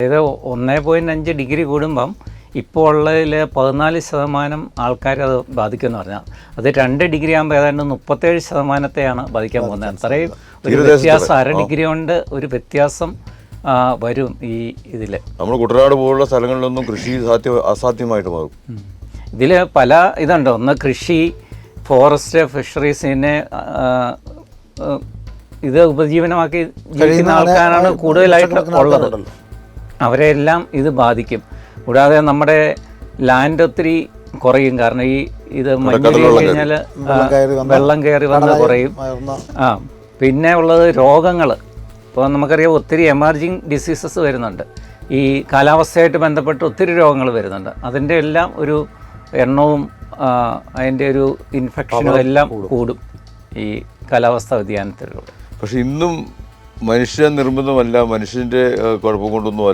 ഇത് 1.5 ഡിഗ്രി കൂടുമ്പം ഇപ്പോൾ ഉള്ളതിൽ 14% ആൾക്കാർ അത് ബാധിക്കുമെന്ന് പറഞ്ഞാൽ അത് 2 ഡിഗ്രി ആകുമ്പോൾ ഏതാണ്ട് 37%ത്തെയാണ് ബാധിക്കാൻ പോകുന്നത്. അത്രയും ഒരു വ്യത്യാസം 1/2 ഡിഗ്രി കൊണ്ട് ഒരു വ്യത്യാസം വരും ഈ ഇതിൽ. നമ്മൾ കുട്ടനാട് പോലുള്ള സ്ഥലങ്ങളിലൊന്നും കൃഷി അസാധ്യമായിട്ട് മാറും. ഇതിൽ പല ഇതുണ്ട്. ഒന്ന് കൃഷി, ഫോറസ്റ്റ്, ഫിഷറീസിനെ ഇത് ഉപജീവനമാക്കി ജീവിക്കുന്ന ആൾക്കാരാണ് കൂടുതലായിട്ട് ഉള്ളത്. അവരെല്ലാം ഇത് ബാധിക്കും. കൂടാതെ നമ്മുടെ ലാൻഡ് ഒത്തിരി കുറയും. കാരണം ഇത് മഞ്ഞ് കഴിഞ്ഞാൽ വെള്ളം കയറി വന്ന് കുറയും. പിന്നെ ഉള്ളത് രോഗങ്ങൾ. ഇപ്പോൾ നമുക്കറിയാം ഒത്തിരി എമർജിങ് ഡിസീസസ് വരുന്നുണ്ട്. ഈ കാലാവസ്ഥയായിട്ട് ബന്ധപ്പെട്ട് ഒത്തിരി രോഗങ്ങൾ വരുന്നുണ്ട്. അതിൻ്റെ എല്ലാം ഒരു എണ്ണവും അതിൻ്റെ ഒരു ഇൻഫെക്ഷനും എല്ലാം കൂടും ഈ കാലാവസ്ഥാ വ്യതിയാനത്തിലൂടെ. പക്ഷെ ഇന്നും മനുഷ്യ നിർമ്മിതമല്ല, മനുഷ്യൻ്റെ കുഴപ്പം കൊണ്ടൊന്നും